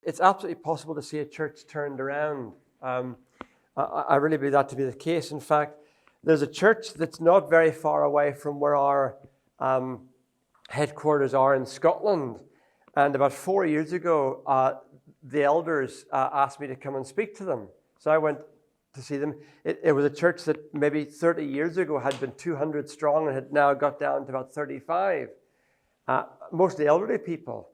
it's absolutely possible to see a church turned around. I really believe that to be the case. In fact, there's a church that's not very far away from where our headquarters are in Scotland. And about 4 years ago, the elders asked me to come and speak to them. So I went to see them. It was a church that maybe 30 years ago had been 200 strong and had now got down to about 35. Mostly elderly people.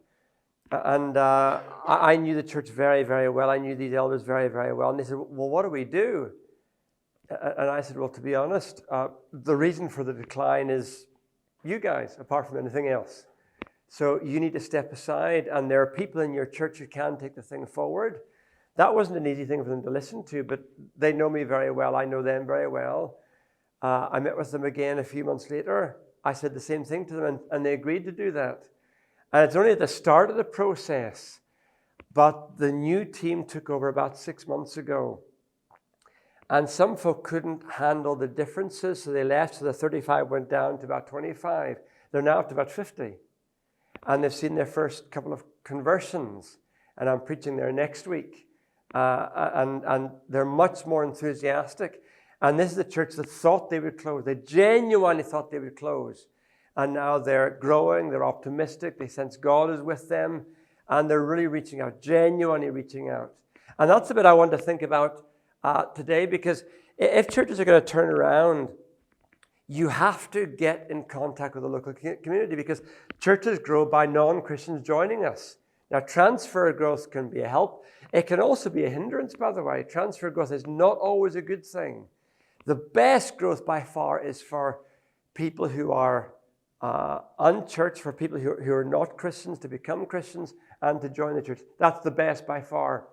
And I knew the church very, very well. I knew these elders very, very well. And they said, well, what do we do? And I said, well, to be honest, the reason for the decline is you guys, apart from anything else. So you need to step aside, and there are people in your church who can take the thing forward. That wasn't an easy thing for them to listen to, but they know me very well. I know them very well. I met with them again a few months later. I said the same thing to them, and they agreed to do that. And it's only at the start of the process, but the new team took over about 6 months ago. And some folk couldn't handle the differences, so they left, so the 35 went down to about 25. They're now up to about 50. And they've seen their first couple of conversions, and I'm preaching there next week. And they're much more enthusiastic. And this is a church that thought they would close. They genuinely thought they would close. And now they're growing, they're optimistic, they sense God is with them, and they're really reaching out, genuinely reaching out. And that's the bit I want to think about today, because if churches are going to turn around, you have to get in contact with the local community, because churches grow by non-Christians joining us. Now, transfer growth can be a help. It can also be a hindrance, by the way. Transfer growth is not always a good thing. The best growth by far is for people who are unchurched, for people who are not Christians to become Christians and to join the church. That's the best by far.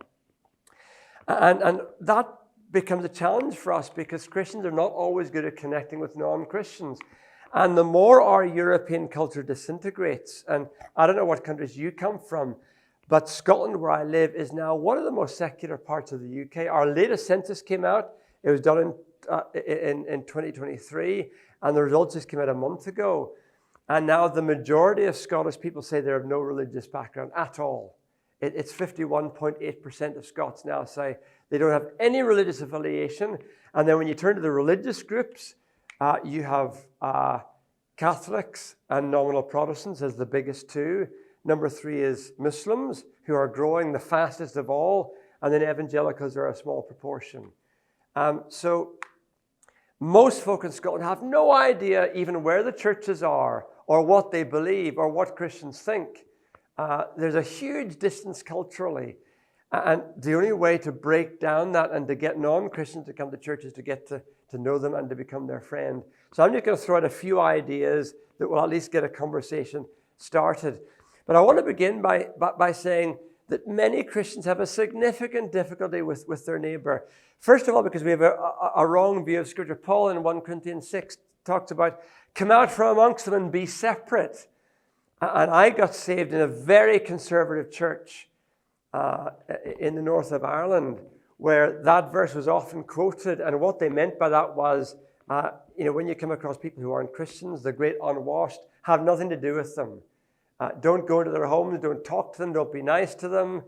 And that becomes a challenge for us, because Christians are not always good at connecting with non-Christians. And the more our European culture disintegrates, and I don't know what countries you come from, but Scotland, where I live, is now one of the most secular parts of the UK. Our latest census came out. It was done in 2023, and the results just came out a month ago. And now the majority of Scottish people say they have no religious background at all. It's 51.8% of Scots now say they don't have any religious affiliation. And then when you turn to the religious groups, you have Catholics and nominal Protestants as the biggest two. Number 3 is Muslims, who are growing the fastest of all. And then evangelicals are a small proportion. So most folk in Scotland have no idea even where the churches are, or what they believe, or what Christians think. There's a huge distance culturally. And the only way to break down that and to get non-Christians to come to church is to get to know them and to become their friend. So I'm just going to throw out a few ideas that will at least get a conversation started. But I want to begin by saying that many Christians have a significant difficulty with their neighbor. First of all, because we have a wrong view of Scripture. Paul in 1 Corinthians 6 talks about, come out from amongst them and be separate. And I got saved in a very conservative church in the north of Ireland, where that verse was often quoted. And what they meant by that was, when you come across people who aren't Christians, the great unwashed, have nothing to do with them. Don't go to their homes, don't talk to them, don't be nice to them.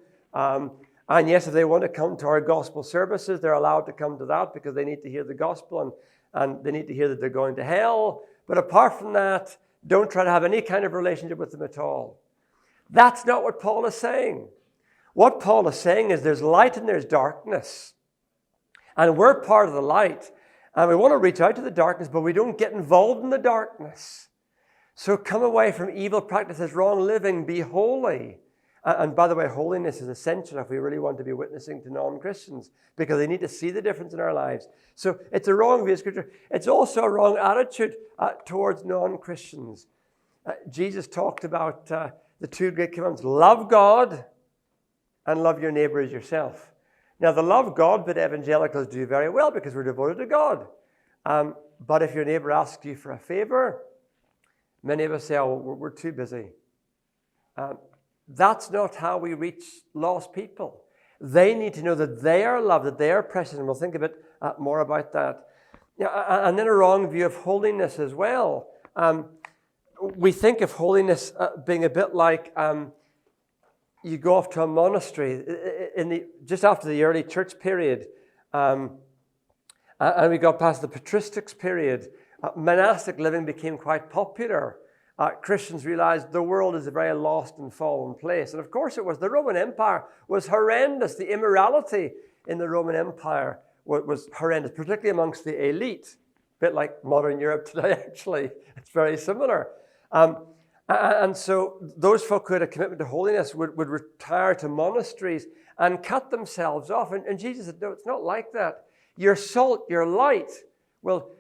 And yes, if they want to come to our gospel services, they're allowed to come to that, because they need to hear the gospel and they need to hear that they're going to hell. But apart from that, don't try to have any kind of relationship with them at all. That's not what Paul is saying. What Paul is saying is there's light and there's darkness. And we're part of the light. And we want to reach out to the darkness, but we don't get involved in the darkness. So come away from evil practices, wrong living, be holy. And by the way, holiness is essential if we really want to be witnessing to non-Christians, because they need to see the difference in our lives. So it's a wrong view of Scripture. It's also a wrong attitude towards non-Christians. Jesus talked about the 2 great commandments: love God and love your neighbor as yourself. Now, the love God bit evangelicals do very well, because we're devoted to God. But if your neighbor asks you for a favor, many of us say, oh, we're too busy. That's not how we reach lost people. They need to know that they are loved, that they are precious, and we'll think a bit more about that. And then a wrong view of holiness as well. We think of holiness being a bit like you go off to a monastery just after the early church period, and we got past the patristics period. Monastic living became quite popular. Christians realized the world is a very lost and fallen place. And of course it was. The Roman Empire was horrendous. The immorality in the Roman Empire was horrendous, particularly amongst the elite. A bit like modern Europe today, actually. It's very similar. And so those folk who had a commitment to holiness would retire to monasteries and cut themselves off. And Jesus said, no, it's not like that. You're salt, you're light. Well,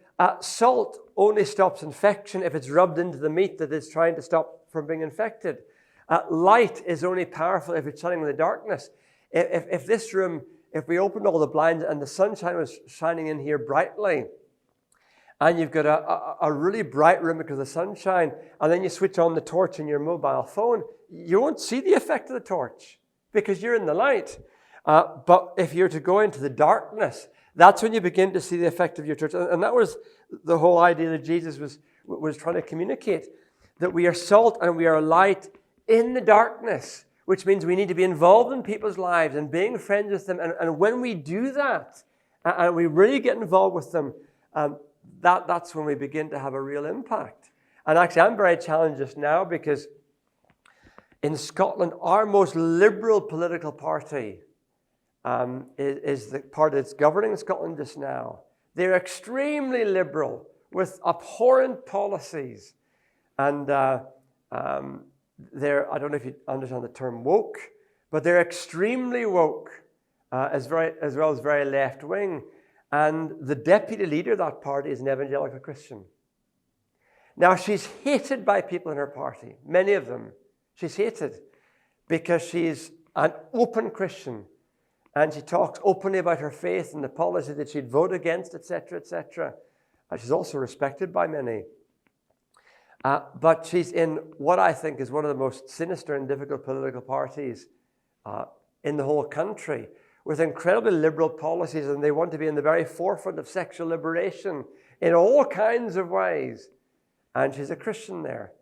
salt only stops infection if it's rubbed into the meat that is trying to stop from being infected. Light is only powerful if it's shining in the darkness. If this room, if we opened all the blinds and the sunshine was shining in here brightly, and you've got a really bright room because of the sunshine, and then you switch on the torch in your mobile phone, you won't see the effect of the torch because you're in the light. But if you're to go into the darkness, that's when you begin to see the effect of your church. And that was the whole idea that Jesus was trying to communicate, that we are salt and we are light in the darkness, which means we need to be involved in people's lives and being friends with them. And when we do that, and we really get involved with them, that's when we begin to have a real impact. And actually, I'm very challenged just now because in Scotland, our most liberal political party is the party that's governing Scotland just now. They're extremely liberal with abhorrent policies. And they're, I don't know if you understand the term woke, but they're extremely woke, as well as very left-wing. And the deputy leader of that party is an evangelical Christian. Now, she's hated by people in her party, many of them. She's hated because she's an open Christian. And she talks openly about her faith and the policy that she'd vote against, etc., etc. She's also respected by many. But she's in what I think is one of the most sinister and difficult political parties in the whole country, with incredibly liberal policies, and they want to be in the very forefront of sexual liberation in all kinds of ways. And she's a Christian there,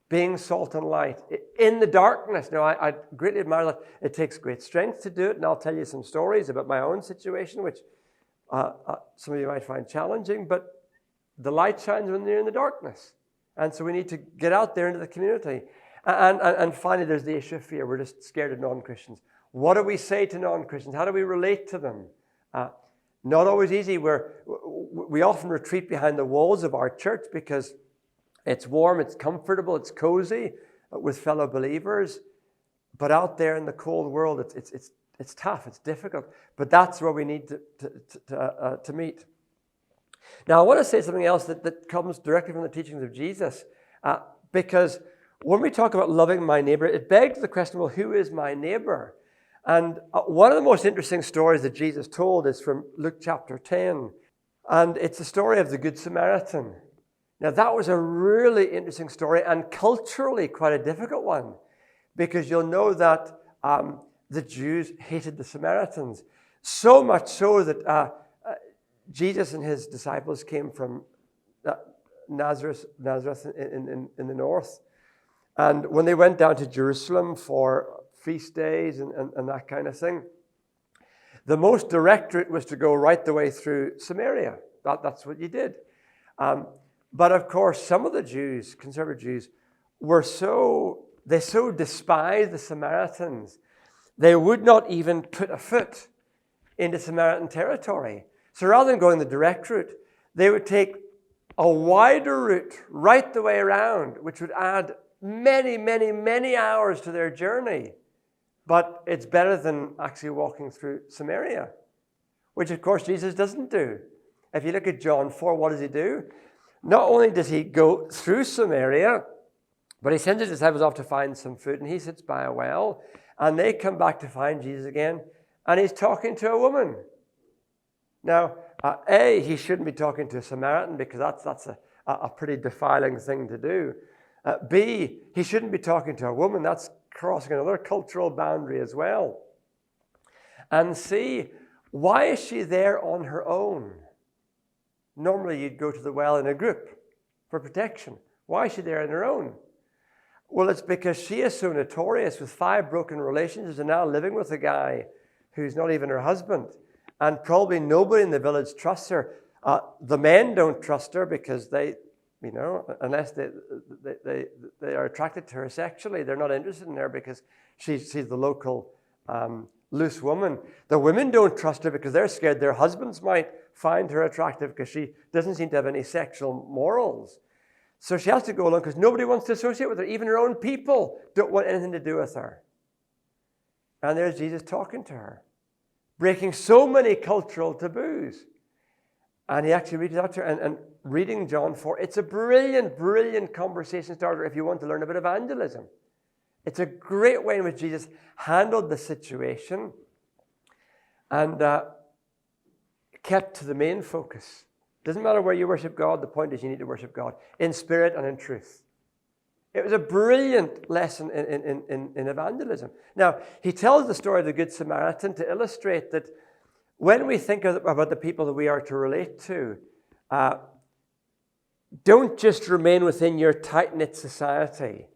being salt and light in the darkness. Now, I greatly admire that. It takes great strength to do it, and I'll tell you some stories about my own situation, which some of you might find challenging, but the light shines when you're in the darkness. And so we need to get out there into the community. And finally, there's the issue of fear. We're just scared of non-Christians. What do we say to non-Christians? How do we relate to them? Not always easy. We often retreat behind the walls of our church because it's warm, it's comfortable, it's cozy with fellow believers. But out there in the cold world, it's tough, it's difficult. But that's where we need to meet. Now, I want to say something else that comes directly from the teachings of Jesus. Because when we talk about loving my neighbor, it begs the question, well, who is my neighbor? And one of the most interesting stories that Jesus told is from Luke chapter 10. And it's the story of the Good Samaritan. Now, that was a really interesting story and culturally quite a difficult one, because you'll know that the Jews hated the Samaritans. So much so that Jesus and his disciples came from Nazareth in the north. And when they went down to Jerusalem for feast days and that kind of thing, the most direct route was to go right the way through Samaria. That's what you did. But of course, some of the Jews, conservative Jews, they so despised the Samaritans, they would not even put a foot into Samaritan territory. So rather than going the direct route, they would take a wider route right the way around, which would add many, many, many hours to their journey. But it's better than actually walking through Samaria, which of course Jesus doesn't do. If you look at John 4, what does he do? Not only does he go through Samaria, but he sends his disciples off to find some food, and he sits by a well, and they come back to find Jesus again, and he's talking to a woman. Now, A, he shouldn't be talking to a Samaritan because that's a pretty defiling thing to do. B, he shouldn't be talking to a woman. That's crossing another cultural boundary as well. And C, why is she there on her own? Normally you'd go to the well in a group for protection. Why is she there on her own? Well, it's because she is so notorious with 5 broken relationships and now living with a guy who's not even her husband. And probably nobody in the village trusts her. The men don't trust her because they, unless they are attracted to her sexually, they're not interested in her because she's the local loose woman. The women don't trust her because they're scared their husbands might find her attractive because she doesn't seem to have any sexual morals. So she has to go along because nobody wants to associate with her. Even her own people don't want anything to do with her. And there's Jesus talking to her, breaking so many cultural taboos. And he actually reaches out to her. And reading John 4, it's a brilliant, brilliant conversation starter if you want to learn about evangelism. It's a great way in which Jesus handled the situation and kept to the main focus. Doesn't matter where you worship God, the point is you need to worship God in spirit and in truth. It was a brilliant lesson in evangelism. Now, he tells the story of the Good Samaritan to illustrate that when we think about the people that we are to relate to, don't just remain within your tight-knit society.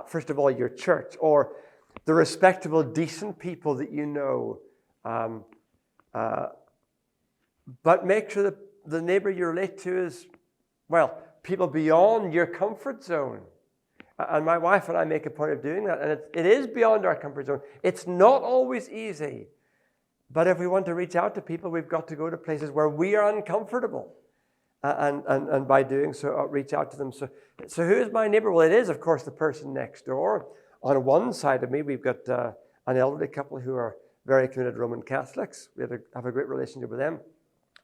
First of all, your church or the respectable, decent people that you know. But make sure that the neighbor you relate to is, people beyond your comfort zone. And my wife and I make a point of doing that. And it is beyond our comfort zone. It's not always easy. But if we want to reach out to people, we've got to go to places where we are uncomfortable. And by doing so, reach out to them. So who is my neighbor? Well, it is, of course, the person next door. On one side of me, we've got an elderly couple who are very committed Roman Catholics. We have a great relationship with them.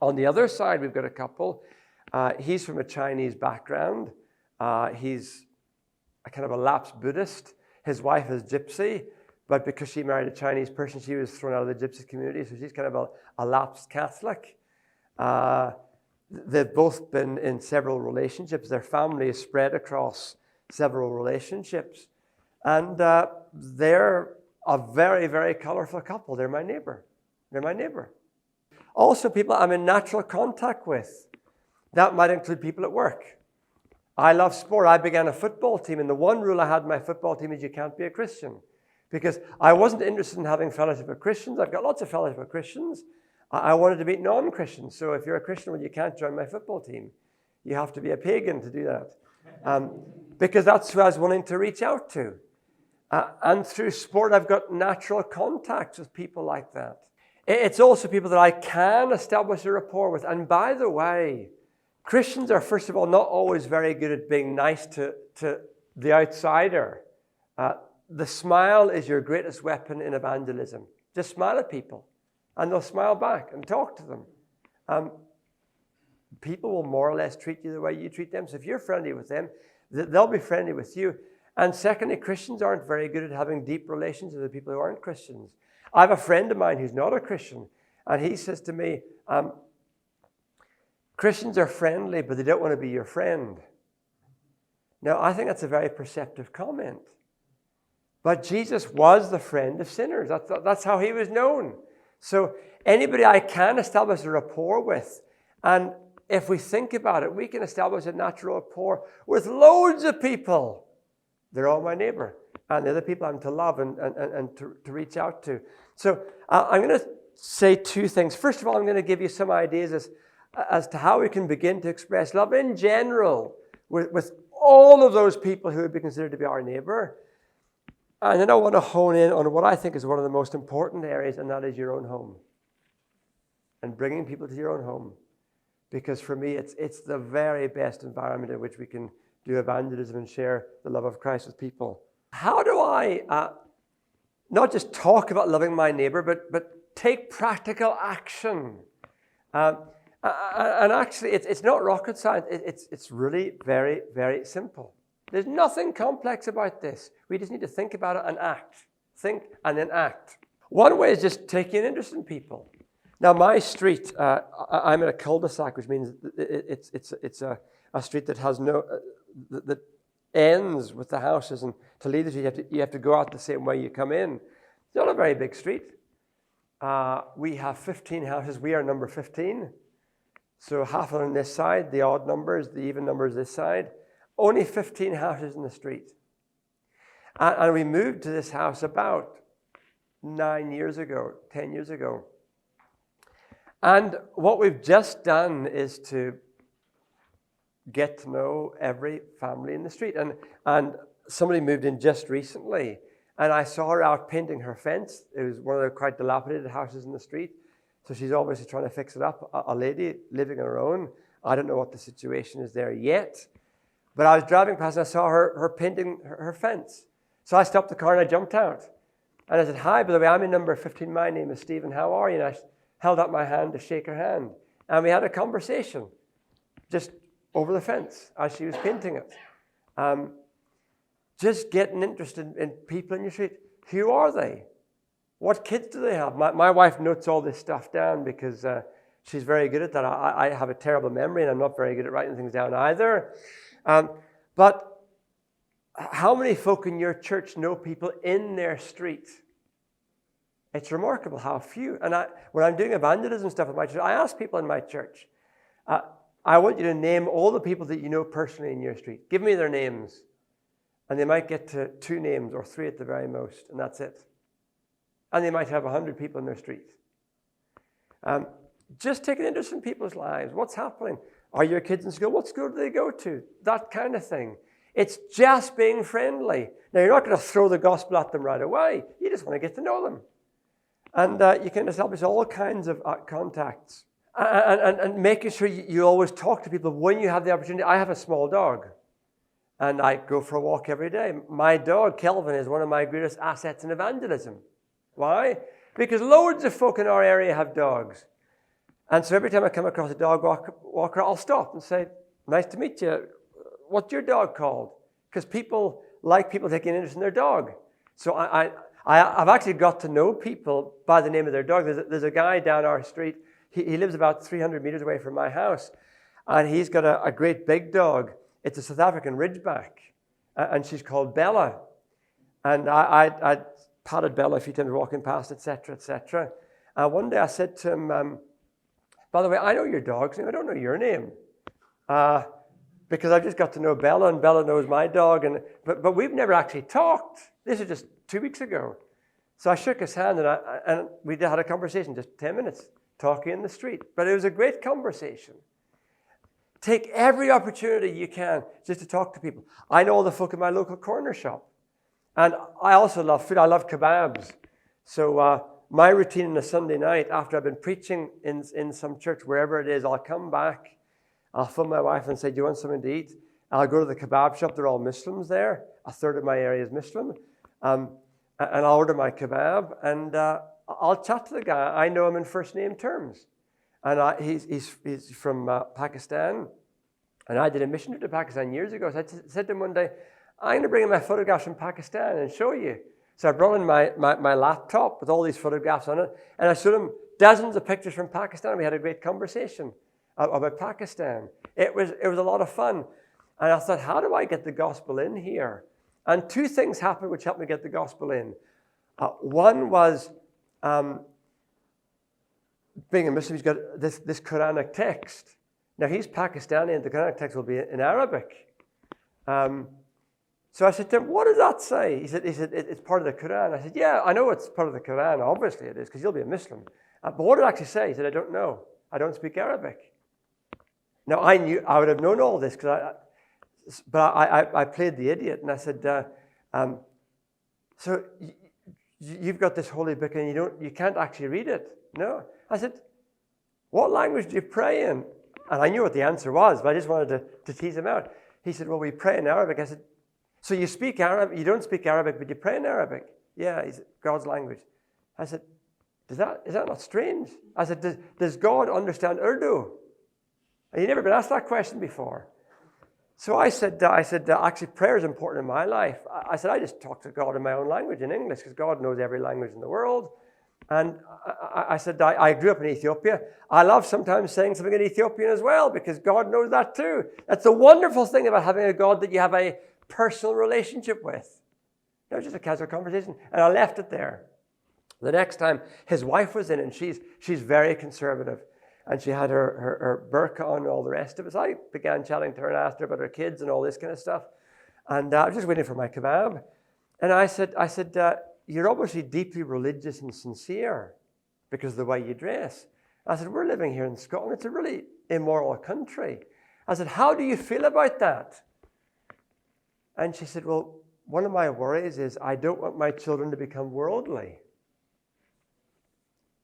On the other side, we've got a couple. He's from a Chinese background. He's a kind of a lapsed Buddhist. His wife is gypsy, but because she married a Chinese person, she was thrown out of the gypsy community, so she's kind of a lapsed Catholic. They've both been in several relationships. Their family is spread across several relationships. And they're a very, very colorful couple. They're my neighbor. Also, people I'm in natural contact with. That might include people at work. I love sport. I began a football team, and the one rule I had in my football team is you can't be a Christian. Because I wasn't interested in having fellowship with Christians. I've got lots of fellowship with Christians. I wanted to meet non-Christians. So if you're a Christian, well, you can't join my football team. You have to be a pagan to do that. Because that's who I was wanting to reach out to. And through sport, I've got natural contacts with people like that. It's also people that I can establish a rapport with. And by the way, Christians are, first of all, not always very good at being nice to the outsider. The smile is your greatest weapon in evangelism. Just smile at people, and they'll smile back and talk to them. People will more or less treat you the way you treat them. So if you're friendly with them, they'll be friendly with you. And secondly, Christians aren't very good at having deep relations with the people who aren't Christians. I have a friend of mine who's not a Christian, and he says to me, Christians are friendly, but they don't want to be your friend. Now, I think that's a very perceptive comment. But Jesus was the friend of sinners. That's how he was known. So anybody I can establish a rapport with, and if we think about it, we can establish a natural rapport with loads of people. They're all my neighbor. And they're the people I'm to love and to reach out to. So I'm going to say two things. First of all, I'm going to give you some ideas as to how we can begin to express love in general with all of those people who would be considered to be our neighbor. And then I want to hone in on what I think is one of the most important areas, and that is your own home. And bringing people to your own home. Because for me, it's the very best environment in which we can do evangelism and share the love of Christ with people. How do I not just talk about loving my neighbor, but take practical action? And actually, it's not rocket science. It's really very, very simple. There's nothing complex about this. We just need to think about it and act. Think and then act. One way is just taking an interest in people. Now, my street, I'm in a cul-de-sac, which means it's a street that has that ends with the houses, and to leave the street, you have to go out the same way you come in. It's not a very big street. We have 15 houses. We are number 15. So half on this side, the odd numbers, the even numbers this side. Only 15 houses in the street. And we moved to this house about 10 years ago. And what we've just done is to get to know every family in the street. And somebody moved in just recently, and I saw her out painting her fence. It was one of the quite dilapidated houses in the street. So she's obviously trying to fix it up. A lady living on her own. I don't know what the situation is there yet. But I was driving past and I saw her painting her fence. So I stopped the car and I jumped out. And I said, "Hi, by the way, I'm in number 15. My name is Stephen. How are you?" And I held out my hand to shake her hand. And we had a conversation just over the fence as she was painting it. Just getting interested in people in your street. Who are they? What kids do they have? My wife notes all this stuff down because she's very good at that. I have a terrible memory and I'm not very good at writing things down either. But how many folk in your church know people in their street? It's remarkable how few. And when I'm doing evangelism stuff in my church, I ask people in my church, I want you to name all the people that you know personally in your street. Give me their names. And they might get to 2 names or 3 at the very most, and that's it. And they might have 100 people in their street. Just take an interest in people's lives. What's happening? Are your kids in school? What school do they go to? That kind of thing. It's just being friendly. Now, you're not going to throw the gospel at them right away. You just want to get to know them. And you can establish all kinds of contacts. And making sure you always talk to people when you have the opportunity. I have a small dog. And I go for a walk every day. My dog, Kelvin, is one of my greatest assets in evangelism. Why? Because loads of folk in our area have dogs. And so every time I come across a dog walker, I'll stop and say, "Nice to meet you. What's your dog called?" Because people like people taking interest in their dog. So I've actually got to know people by the name of their dog. There's a guy down our street. He lives about 300 meters away from my house. And he's got a great big dog. It's a South African Ridgeback. And she's called Bella. And I patted Bella a few times walking past, etc., etc. And one day I said to him, "By the way, I know your dog's name. I don't know your name. Because I've just got to know Bella, and Bella knows my dog. But we've never actually talked. This is just 2 weeks ago." So I shook his hand, and we had a conversation, just 10 minutes, talking in the street. But it was a great conversation. Take every opportunity you can just to talk to people. I know all the folk in my local corner shop. And I also love food. I love kebabs. So my routine on a Sunday night, after I've been preaching in some church, wherever it is, I'll come back. I'll phone my wife and say, "Do you want something to eat?" I'll go to the kebab shop. They're all Muslims there. A third of my area is Muslim. And I'll order my kebab. And I'll chat to the guy. I know him in first name terms. And he's from Pakistan. And I did a mission trip to Pakistan years ago. So I said to him one day, "I'm going to bring in my photographs from Pakistan and show you." So I brought in my laptop with all these photographs on it. And I showed him dozens of pictures from Pakistan. We had a great conversation about Pakistan. It was a lot of fun. And I thought, how do I get the gospel in here? And 2 things happened which helped me get the gospel in. One was being a Muslim, he's got this Quranic text. Now, he's Pakistani, and the Quranic text will be in Arabic. So I said to him, "What does that say?" He said, "It's part of the Quran." I said, "Yeah, I know it's part of the Quran. Obviously it is, because you'll be a Muslim. But what did it actually say?" He said, "I don't know. I don't speak Arabic." Now, I would have known all this, but I played the idiot, and I said, "So you've got this holy book, and you can't actually read it?" "No." I said, "What language do you pray in?" And I knew what the answer was, but I just wanted to tease him out. He said, "Well, we pray in Arabic." I said, "So you speak Arabic? You don't speak Arabic, but you pray in Arabic?" "Yeah," he said, "God's language." I said, is that not strange?" I said, does God understand Urdu? And he'd never been asked that question before. So I said, actually, prayer is important in my life. I said, I just talk to God in my own language, in English, because God knows every language in the world. And I said, I grew up in Ethiopia. I love sometimes saying something in Ethiopian as well, because God knows that too. That's the wonderful thing about having a God that you have a personal relationship with. It was just a casual conversation, and I left it there. The next time, his wife was in, and she's very conservative, and she had her burqa on and all the rest of it. So I began chatting to her and asked her about her kids and all this kind of stuff. And I was just waiting for my kebab. And I said, you're obviously deeply religious and sincere because of the way you dress. I said, we're living here in Scotland. It's a really immoral country. I said, how do you feel about that? And she said, well, one of my worries is I don't want my children to become worldly.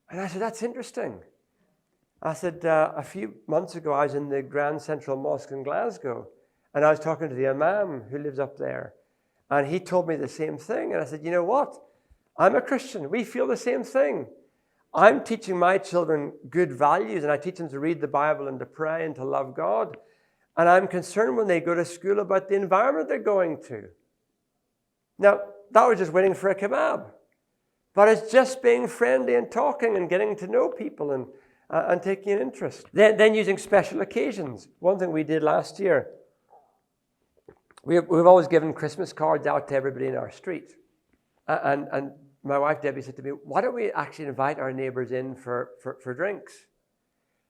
And I said, that's interesting. I said, a few months ago, I was in the Grand Central Mosque in Glasgow, and I was talking to the imam who lives up there, and he told me the same thing. And I said, you know what? I'm a Christian. We feel the same thing. I'm teaching my children good values, and I teach them to read the Bible and to pray and to love God. And I'm concerned when they go to school about the environment they're going to. Now, that was just waiting for a kebab. But it's just being friendly and talking and getting to know people and taking an interest. Then using special occasions. One thing we did last year, we've always given Christmas cards out to everybody in our street. And my wife Debbie said to me, why don't we actually invite our neighbours in for drinks?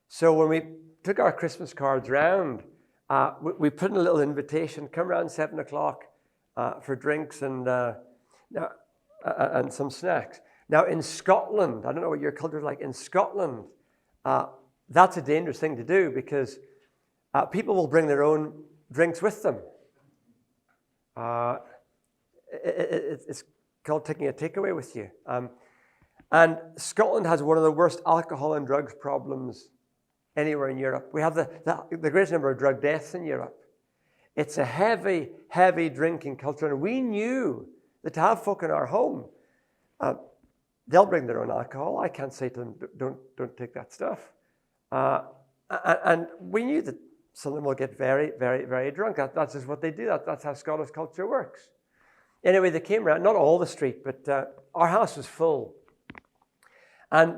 So when we took our Christmas cards round, we put in a little invitation, come around 7 o'clock for drinks and some snacks. Now in Scotland, I don't know what your culture is like, in Scotland, that's a dangerous thing to do because people will bring their own drinks with them. It's called taking a takeaway with you. And Scotland has one of the worst alcohol and drugs problems anywhere in Europe. We have the greatest number of drug deaths in Europe. It's a heavy, heavy drinking culture. And we knew that to have folk in our home, they'll bring their own alcohol. I can't say to them, don't take that stuff. And we knew that some of them will get very, very, very drunk. That's just what they do. That's how Scottish culture works. Anyway, they came around, not all the street, but our house was full. And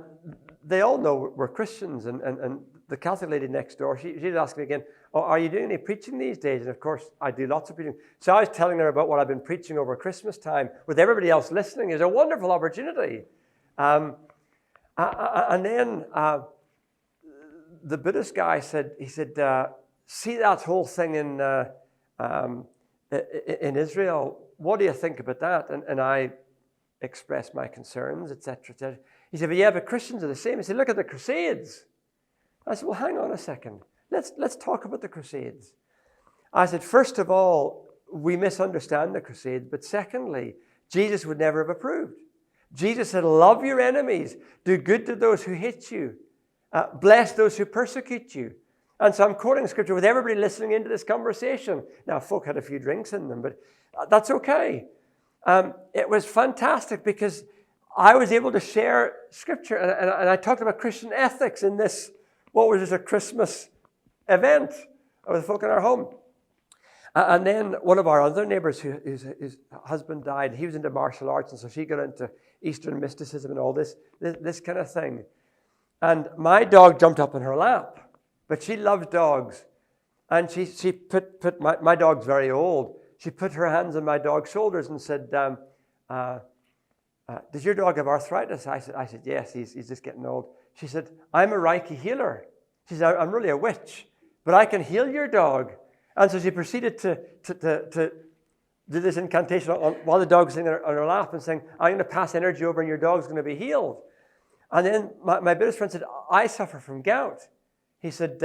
they all know we're Christians. And the Catholic lady next door, she'd ask me again, oh, are you doing any preaching these days? And of course, I do lots of preaching. So I was telling her about what I've been preaching over Christmas time with everybody else listening. It's a wonderful opportunity. And then the Buddhist guy said, see that whole thing in Israel, what do you think about that? And I expressed my concerns, etc., etc. He said, but Christians are the same. He said, look at the Crusades. I said, well, hang on a second. Let's talk about the Crusades. I said, first of all, we misunderstand the Crusades, but secondly, Jesus would never have approved. Jesus said, love your enemies, do good to those who hate you, bless those who persecute you. And so I'm quoting scripture with everybody listening into this conversation. Now, folk had a few drinks in them, but that's okay. It was fantastic because I was able to share scripture, and I talked about Christian ethics in this, what was just a Christmas event with folk in our home. And then one of our other neighbours, whose husband died, he was into martial arts, and so she got into Eastern mysticism and all this kind of thing. And my dog jumped up in her lap, but she loves dogs. And she put my dog's very old. She put her hands on my dog's shoulders and said, does your dog have arthritis? I said, yes, he's just getting old. She said, I'm a Reiki healer. She said, I'm really a witch, but I can heal your dog. And so she proceeded to do this incantation while the dog's sitting on her lap and saying, I'm going to pass energy over and your dog's going to be healed. And then my Buddhist friend said, I suffer from gout. He said,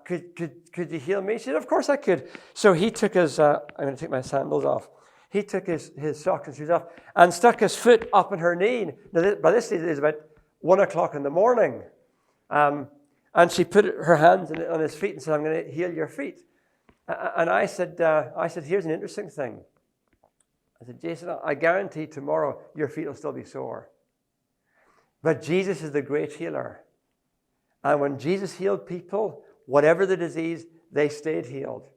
could you heal me? She said, of course I could. So he took his, I'm going to take my sandals off. He took his socks and shoes off and stuck his foot up in her knee. Now, by this stage, it was about 1 o'clock in the morning. And she put her hands on his feet and said, I'm going to heal your feet. And I said, here's an interesting thing. I said, Jason, I guarantee tomorrow your feet will still be sore. But Jesus is the great healer. And when Jesus healed people, whatever the disease, they stayed healed.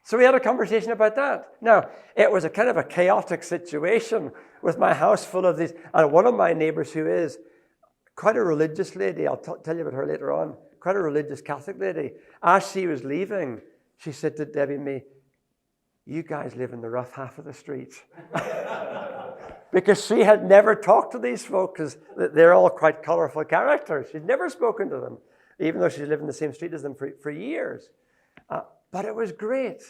So we had a conversation about that. Now, it was a kind of a chaotic situation with my house full of these. And one of my neighbours who is quite a religious lady, I'll tell you about her later on, quite a religious Catholic lady. As she was leaving, she said to Debbie and me, you guys live in the rough half of the street. Because she had never talked to these folk because they're all quite colourful characters. She'd never spoken to them, even though she lived in the same street as them for years. But it was great,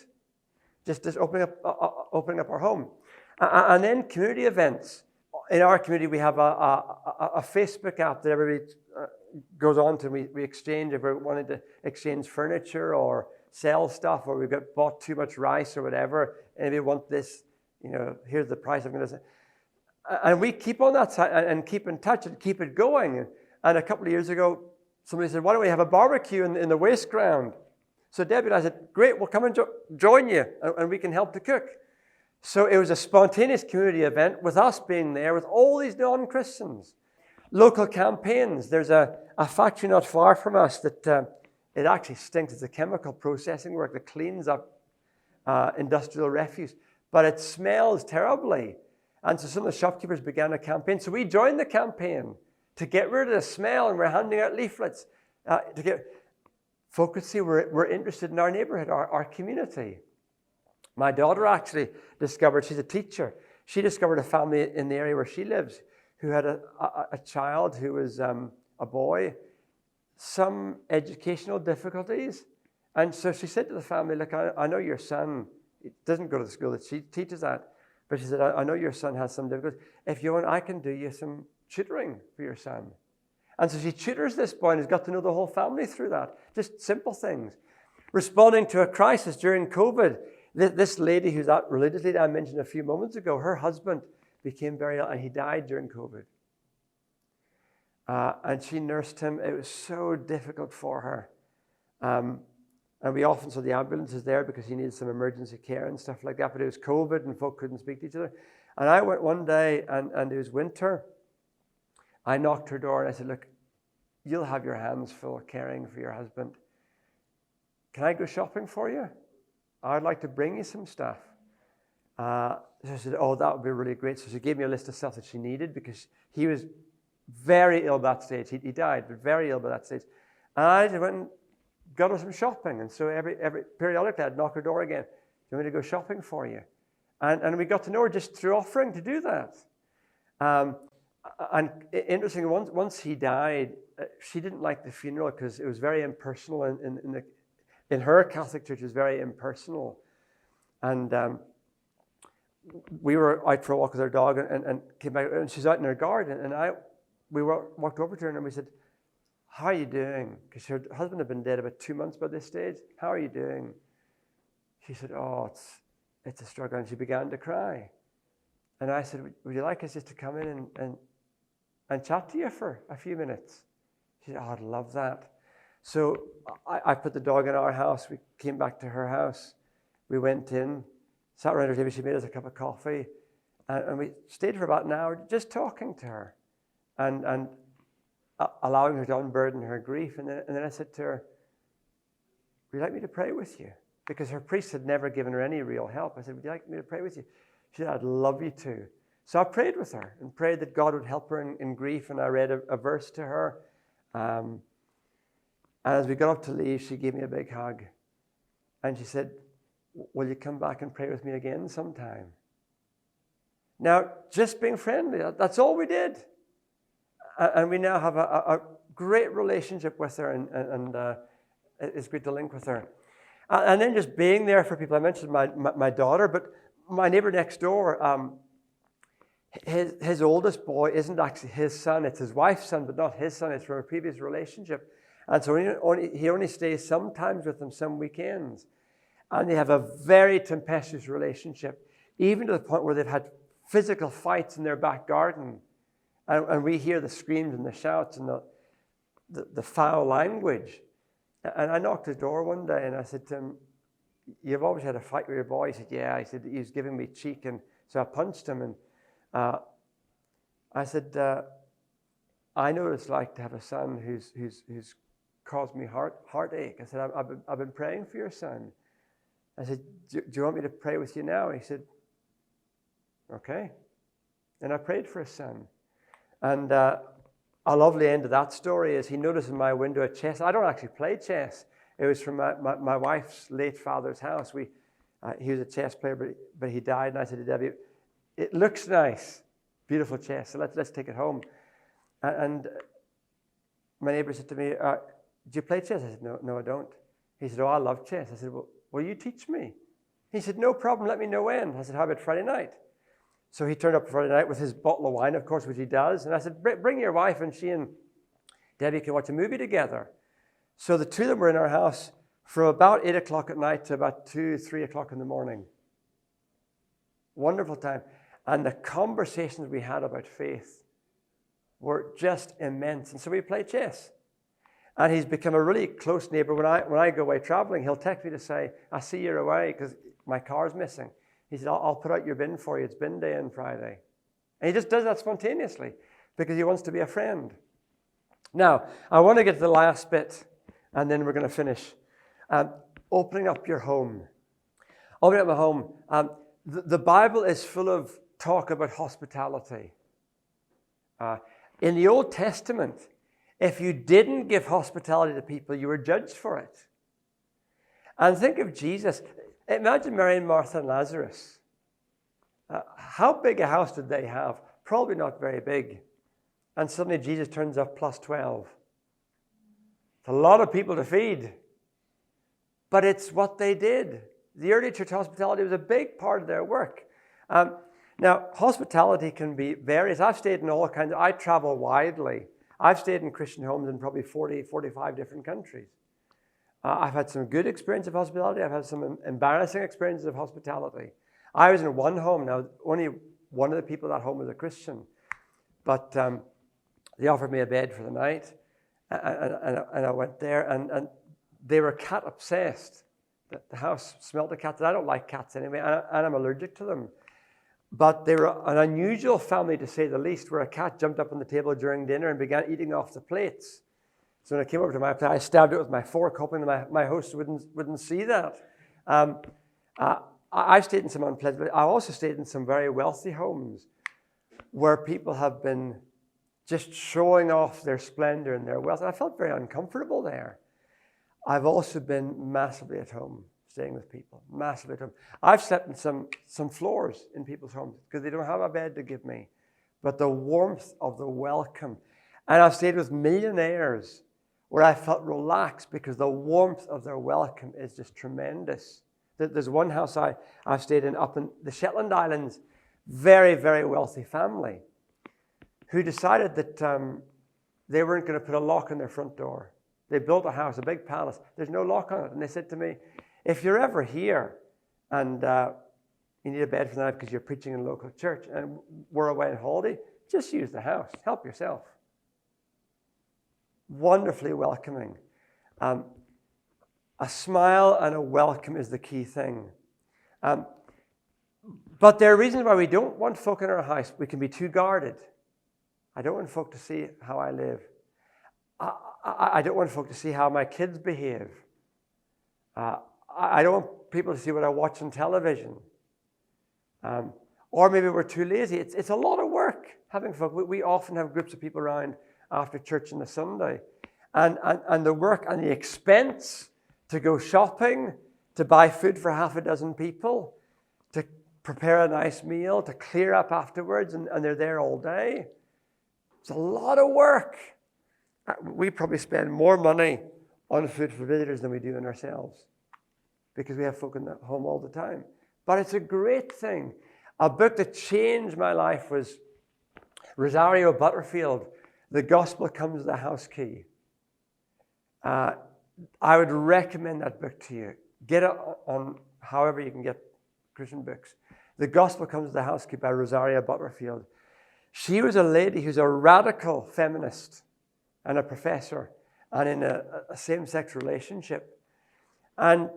just opening up our home. And then community events. In our community, we have a Facebook app that everybody goes on to. We exchange if we're wanting to exchange furniture or sell stuff, or we've got bought too much rice or whatever, and if you want this, here's the price I'm going to say. And we keep on that side and keep in touch and keep it going. And a couple of years ago, somebody said, why don't we have a barbecue in the waste ground? So Debbie and I said, great, we'll come and join you, and we can help to cook. So it was a spontaneous community event with us being there with all these non-Christians. Local campaigns. There's a factory not far from us that it actually stinks. It's a chemical processing work that cleans up industrial refuse. But it smells terribly. And so some of the shopkeepers began a campaign. So we joined the campaign to get rid of the smell, and we're handing out leaflets. Folk could see we're interested in our neighborhood, our community. My daughter actually discovered, she's a teacher, she discovered a family in the area where she lives who had a child who was a boy, some educational difficulties. And so she said to the family, look, I know your son doesn't go to the school that she teaches at, but she said, I know your son has some difficulties. If you want, I can do you some tutoring for your son. And so she tutors this boy and has got to know the whole family through that. Just simple things. Responding to a crisis during COVID. This lady who's that religious lady I mentioned a few moments ago, her husband became very ill and he died during COVID. And she nursed him. It was so difficult for her. And we often saw the ambulances there because he needed some emergency care and stuff like that. But it was COVID and folk couldn't speak to each other. And I went one day and it was winter. I knocked her door and I said, look, you'll have your hands full caring for your husband. Can I go shopping for you? I'd like to bring you some stuff. So I said, oh, that would be really great. So she gave me a list of stuff that she needed because he was very ill by that stage. He died, but very ill by that stage. And I just went and got her some shopping. And so every periodically I'd knock her door again. Do you want me to go shopping for you? And we got to know her just through offering to do that. And interestingly, once he died, she didn't like the funeral because it was very impersonal. In her Catholic church, it was very impersonal. And we were out for a walk with our dog and came back, and she's out in her garden. And we walked over to her and we said, how are you doing? Because her husband had been dead about 2 months by this stage. How are you doing? She said, oh, it's a struggle. And she began to cry. And I said, would you like us just to come in and chat to you for a few minutes? She said, oh, I'd love that. So I put the dog in our house. We came back to her house. We went in, sat around her table. She made us a cup of coffee. And we stayed for about an hour just talking to her and allowing her to unburden her grief. And then I said to her, would you like me to pray with you? Because her priest had never given her any real help. I said, would you like me to pray with you? She said, I'd love you to. So I prayed with her and prayed that God would help her in grief. And I read a verse to her. And as we got up to leave, she gave me a big hug. And she said, will you come back and pray with me again sometime? Now, just being friendly, that's all we did. And we now have a great relationship with her, and it's great to link with her. And then just being there for people. I mentioned my daughter, but my neighbor next door, his oldest boy isn't actually his son. It's his wife's son, but not his son. It's from a previous relationship. And so he only stays sometimes with them, some weekends. And they have a very tempestuous relationship, even to the point where they've had physical fights in their back garden. And we hear the screams and the shouts and the foul language. And I knocked his door one day and I said to him, you've always had a fight with your boy? He said, yeah. He said, he was giving me cheek. And so I punched him. And I said, I know what it's like to have a son who's caused me heartache. I said, I've been praying for your son. I said, do you want me to pray with you now? He said, okay. And I prayed for his son. And a lovely end of that story is he noticed in my window a chess. I don't actually play chess. It was from my wife's late father's house. He was a chess player, but he died. And I said to Debbie, it looks nice, beautiful chess. So let's take it home. And my neighbor said to me, do you play chess? I said, no, I don't. He said, oh, I love chess. I said, well, will you teach me? He said, no problem. Let me know when. I said, how about Friday night? So he turned up Friday night with his bottle of wine, of course, which he does. And I said, bring your wife, and she and Debbie can watch a movie together. So the two of them were in our house from about 8 o'clock at night to about 2, 3 o'clock in the morning. Wonderful time. And the conversations we had about faith were just immense. And so we played chess. And he's become a really close neighbor. When I go away traveling, he'll text me to say, I see you're away because my car's missing. He said, I'll put out your bin for you. It's bin day on Friday. And he just does that spontaneously because he wants to be a friend. Now, I want to get to the last bit, and then we're going to finish. Opening up your home. Opening up my home. The Bible is full of talk about hospitality. In the Old Testament, if you didn't give hospitality to people, you were judged for it. And think of Jesus. Imagine Mary and Martha and Lazarus. How big a house did they have? Probably not very big. And suddenly Jesus turns up plus 12. It's a lot of people to feed. But it's what they did. The early church hospitality was a big part of their work. Now, hospitality can be various. I've stayed in all kinds. I travel widely. I've stayed in Christian homes in probably 40, 45 different countries. I've had some good experience of hospitality. I've had some embarrassing experiences of hospitality. I was in one home. Now, only one of the people in that home was a Christian. But they offered me a bed for the night. And I went there. And they were cat obsessed. The house smelled of cats. And I don't like cats anyway. And I'm allergic to them. But they were an unusual family, to say the least, where a cat jumped up on the table during dinner and began eating off the plates. So when I came over to my plate, I stabbed it with my fork, hoping that my host wouldn't see that. I've stayed in some unpleasant. I also stayed in some very wealthy homes where people have been just showing off their splendor and their wealth. And I felt very uncomfortable there. I've also been massively at home, staying with people, massively at home. I've slept in some floors in people's homes because they don't have a bed to give me. But the warmth of the welcome. And I've stayed with millionaires where I felt relaxed because the warmth of their welcome is just tremendous. There's one house I've stayed in up in the Shetland Islands, very, very wealthy family, who decided that they weren't going to put a lock on their front door. They built a house, a big palace. There's no lock on it. And they said to me, if you're ever here and you need a bed for the night because you're preaching in a local church and we're away on holiday, just use the house. Help yourself. Wonderfully welcoming. A smile and a welcome is the key thing. But there are reasons why we don't want folk in our house. We can be too guarded. I don't want folk to see how I live. I don't want folk to see how my kids behave. I don't want people to see what I watch on television. Or maybe we're too lazy. It's a lot of work having folk. We often have groups of people around after church on a Sunday. And the work and the expense to go shopping, to buy food for half a dozen people, to prepare a nice meal, to clear up afterwards, and they're there all day. It's a lot of work. We probably spend more money on food for visitors than we do on ourselves because we have folk in the home all the time. But it's a great thing. A book that changed my life was Rosario Butterfield, The Gospel Comes with a House Key. I would recommend that book to you. Get it on however you can get Christian books. The Gospel Comes with a House Key by Rosario Butterfield. She was a lady who's a radical feminist and a professor and in a same-sex relationship. And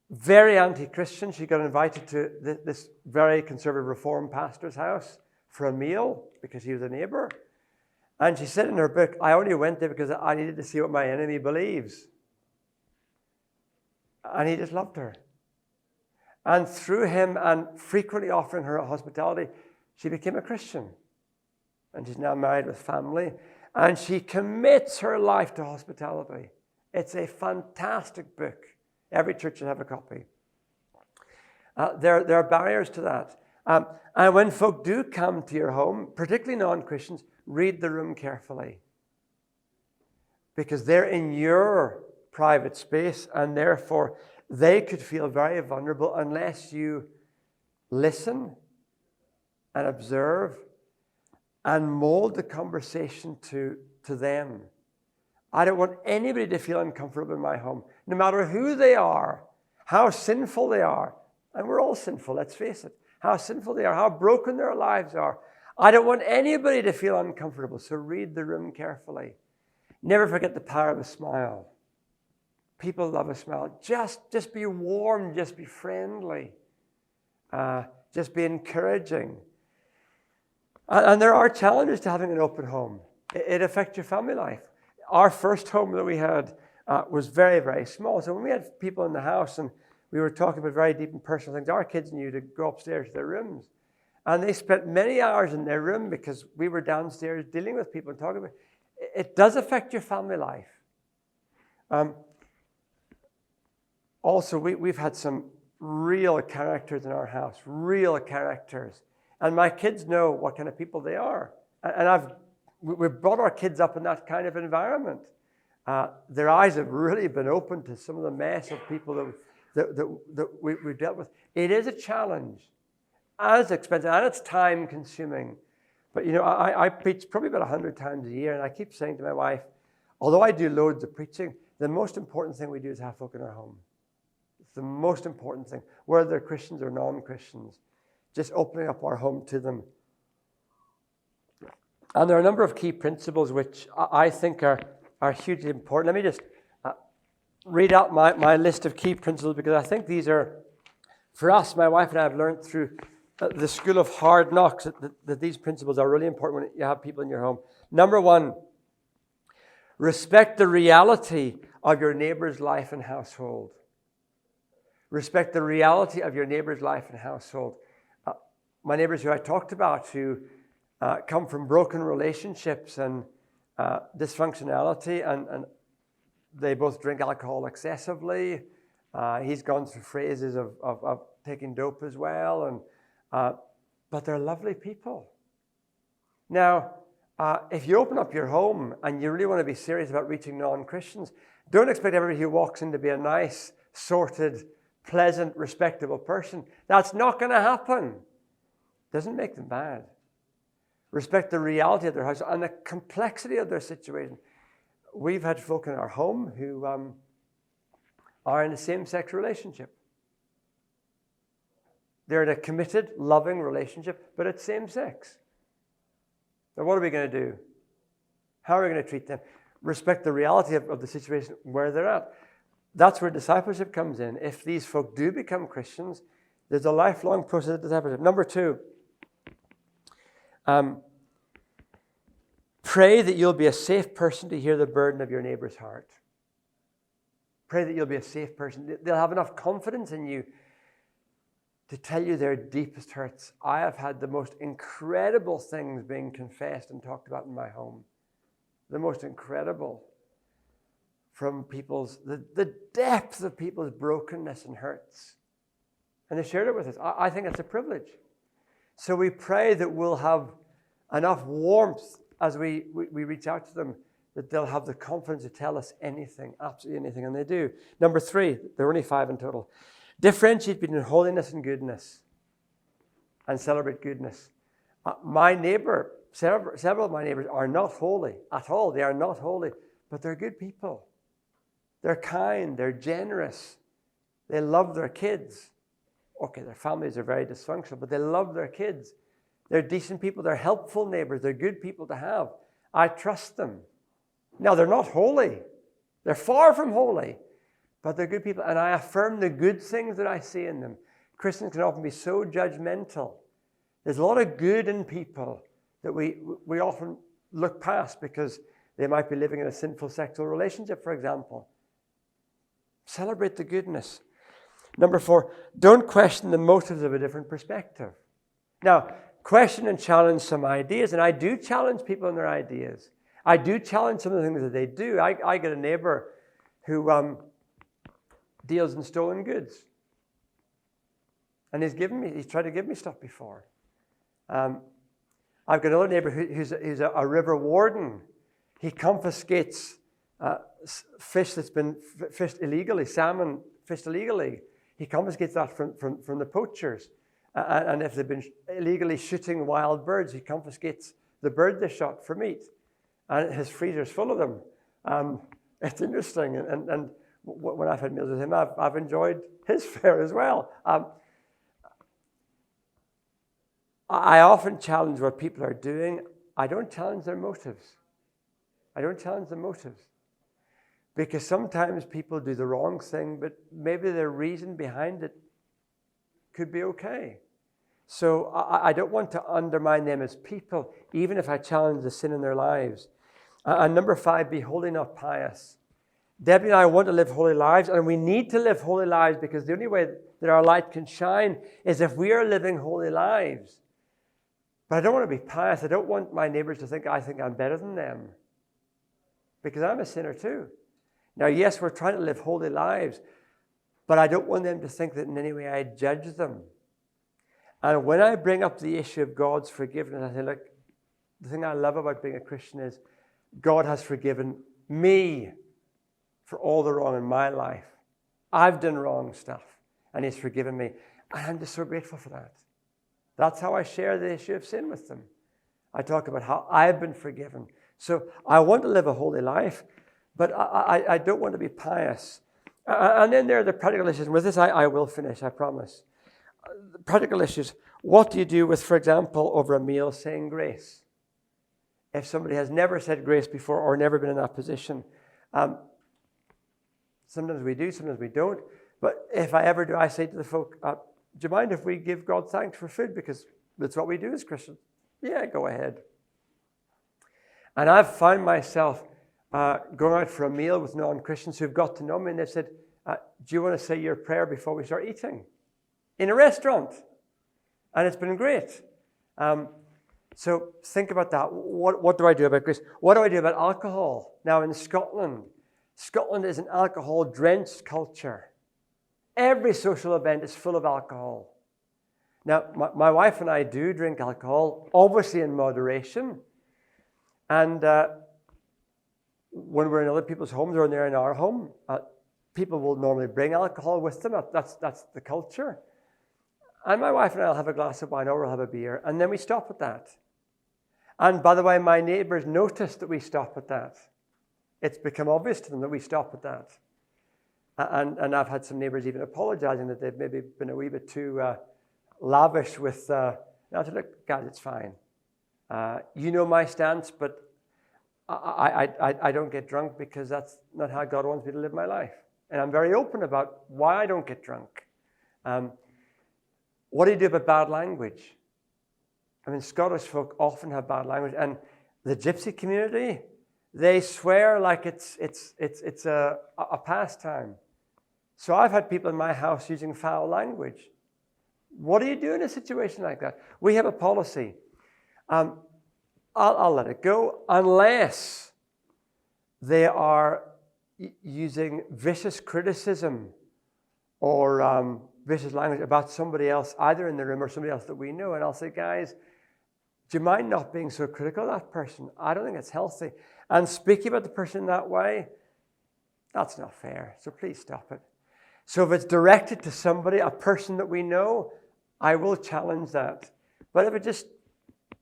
very anti-Christian. She got invited to this very conservative Reformed pastor's house for a meal because he was a neighbor. And she said in her book, I only went there because I needed to see what my enemy believes. And he just loved her. And through him and frequently offering her hospitality, she became a Christian. And she's now married with family. And she commits her life to hospitality. It's a fantastic book. Every church should have a copy. There are barriers to that. And when folk do come to your home, particularly non-Christians, read the room carefully. Because they're in your private space, and therefore they could feel very vulnerable unless you listen and observe and mold the conversation to them. I don't want anybody to feel uncomfortable in my home, no matter who they are, how sinful they are. And we're all sinful, let's face it. How sinful they are, how broken their lives are. I don't want anybody to feel uncomfortable, so read the room carefully. Never forget the power of a smile. People love a smile. Just be warm, just be friendly. Just be encouraging. And there are challenges to having an open home. It affects your family life. Our first home that we had was very, very small. So when we had people in the house and we were talking about very deep and personal things, our kids knew to go upstairs to their rooms. And they spent many hours in their room because we were downstairs dealing with people and talking about it. It does affect your family life. Also, we've had some real characters in our house, real characters. And my kids know what kind of people they are. And we've brought our kids up in that kind of environment. Their eyes have really been opened to some of the mess of people that we've dealt with. It is a challenge, and it's expensive, and it's time-consuming. But, I preach probably about 100 times a year, and I keep saying to my wife, although I do loads of preaching, the most important thing we do is have folk in our home. It's the most important thing, whether they're Christians or non-Christians. Just opening up our home to them. And there are a number of key principles which I think are hugely important. Let me just read out my list of key principles, because I think these are, for us, my wife and I have learned through the school of hard knocks that these principles are really important when you have people in your home. Number one, respect the reality of your neighbor's life and household. Respect the reality of your neighbor's life and household. My neighbors who I talked about, who come from broken relationships and dysfunctionality, and they both drink alcohol excessively. He's gone through phases of taking dope as well, but they're lovely people. Now, if you open up your home and you really want to be serious about reaching non-Christians, don't expect everybody who walks in to be a nice, sorted, pleasant, respectable person. That's not going to happen. Doesn't make them bad. Respect the reality of their house and the complexity of their situation. We've had folk in our home who are in a same-sex relationship. They're in a committed, loving relationship, but it's same-sex. Now, what are we going to do? How are we going to treat them? Respect the reality of the situation where they're at. That's where discipleship comes in. If these folk do become Christians, there's a lifelong process of discipleship. Number two, pray that you'll be a safe person to hear the burden of your neighbor's heart. Pray that you'll be a safe person. They'll have enough confidence in you to tell you their deepest hurts. I have had the most incredible things being confessed and talked about in my home. The most incredible. From the depth of people's brokenness and hurts. And they shared it with us. I think it's a privilege. So we pray that we'll have enough warmth as we reach out to them, that they'll have the confidence to tell us anything, absolutely anything, and they do. Number three, there are only 5 in total. Differentiate between holiness and goodness, and celebrate goodness. My neighbor, several of my neighbors are not holy at all. They are not holy, but they're good people. They're kind, they're generous, they love their kids. Okay, their families are very dysfunctional, but they love their kids. They're decent people, they're helpful neighbors, they're good people to have. I trust them. Now, they're not holy. They're far from holy, but they're good people, and I affirm the good things that I see in them. Christians can often be so judgmental. There's a lot of good in people that we often look past because they might be living in a sinful sexual relationship, for example. Celebrate the goodness. Number 4, don't question the motives of a different perspective. Now, question and challenge some ideas, and I do challenge people in their ideas. I do challenge some of the things that they do. I get a neighbor who deals in stolen goods. And he's tried to give me stuff before. I've got another neighbor who's a river warden. He confiscates fish that's been fished illegally, salmon fished illegally. He confiscates that from the poachers. And if they've been illegally shooting wild birds, he confiscates the bird they shot for meat. And his freezer's full of them. It's interesting. And when I've had meals with him, I've enjoyed his fare as well. I often challenge what people are doing. I don't challenge their motives. Because sometimes people do the wrong thing, but maybe their reason behind it could be okay. So I don't want to undermine them as people, even if I challenge the sin in their lives. And number 5, be holy, not pious. Debbie and I want to live holy lives, and we need to live holy lives because the only way that our light can shine is if we are living holy lives. But I don't want to be pious. I don't want my neighbors to think I think I'm better than them, because I'm a sinner too. Now, yes, we're trying to live holy lives, but I don't want them to think that in any way I judge them. And when I bring up the issue of God's forgiveness, I say, look, the thing I love about being a Christian is God has forgiven me for all the wrong in my life. I've done wrong stuff, and He's forgiven me. And I'm just so grateful for that. That's how I share the issue of sin with them. I talk about how I've been forgiven. So I want to live a holy life, but I don't want to be pious. And then there are the practical issues. And with this, I will finish, I promise. The practical issues. What do you do with, for example, over a meal, saying grace? If somebody has never said grace before or never been in that position. Sometimes we do, sometimes we don't. But if I ever do, I say to the folk, do you mind if we give God thanks for food? Because that's what we do as Christians. Yeah, go ahead. And I've found myself going out for a meal with non-Christians who've got to know me, and they've said, do you want to say your prayer before we start eating? In a restaurant. And it's been great. So think about that. What do I do about grace? What do I do about alcohol? Now in Scotland is an alcohol-drenched culture. Every social event is full of alcohol. Now, my wife and I do drink alcohol, obviously in moderation. And when we're in other people's homes or they're in our home, people will normally bring alcohol with them. That's the culture. And my wife and I will have a glass of wine or we'll have a beer, and then we stop at that. And by the way, my neighbours notice that we stop at that. It's become obvious to them that we stop at that. And I've had some neighbours even apologising that they've maybe been a wee bit too lavish with... I said, look, guys, it's fine. You know my stance, but I don't get drunk because that's not how God wants me to live my life. And I'm very open about why I don't get drunk. What do you do about bad language? I mean, Scottish folk often have bad language. And the gypsy community, they swear like it's a pastime. So I've had people in my house using foul language. What do you do in a situation like that? We have a policy. I'll let it go unless they are using vicious criticism or vicious language about somebody else, either in the room or somebody else that we know. And I'll say, guys, do you mind not being so critical of that person? I don't think it's healthy. And speaking about the person in that way, that's not fair. So please stop it. So if it's directed to somebody, a person that we know, I will challenge that. But if it's just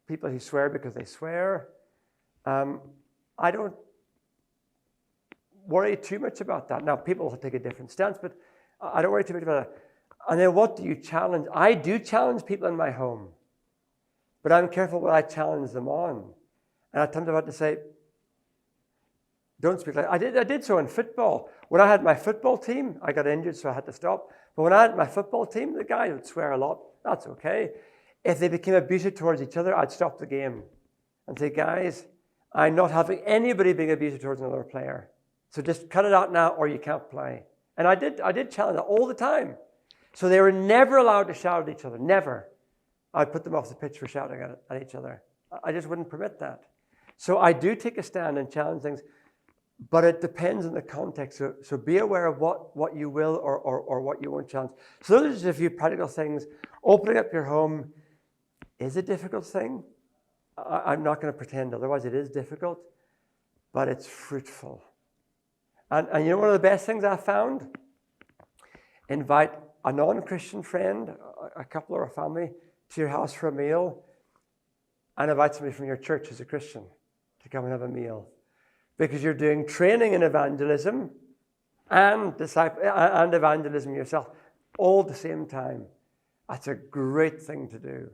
people who swear because they swear, I don't worry too much about that. Now, people will take a different stance, but I don't worry too much about that. And then what do you challenge? I do challenge people in my home, but I'm careful what I challenge them on. And at times I'm about to say, don't speak like that. I did so in football. When I had my football team, I got injured, so I had to stop. But when I had my football team, the guys would swear a lot. That's okay. If they became abusive towards each other, I'd stop the game and say, guys, I'm not having anybody being abusive towards another player. So just cut it out now or you can't play. And I did challenge that all the time. So they were never allowed to shout at each other, never. I'd put them off the pitch for shouting at each other. I just wouldn't permit that. So I do take a stand and challenge things, but it depends on the context. So be aware of what you will or what you won't challenge. So those are just a few practical things. Opening up your home is a difficult thing. I'm not going to pretend otherwise. It is difficult, but it's fruitful. And you know one of the best things I found? Invite a non-Christian friend, a couple or a family, to your house for a meal and invite somebody from your church who's a Christian to come and have a meal. Because you're doing training in evangelism and evangelism yourself all at the same time. That's a great thing to do.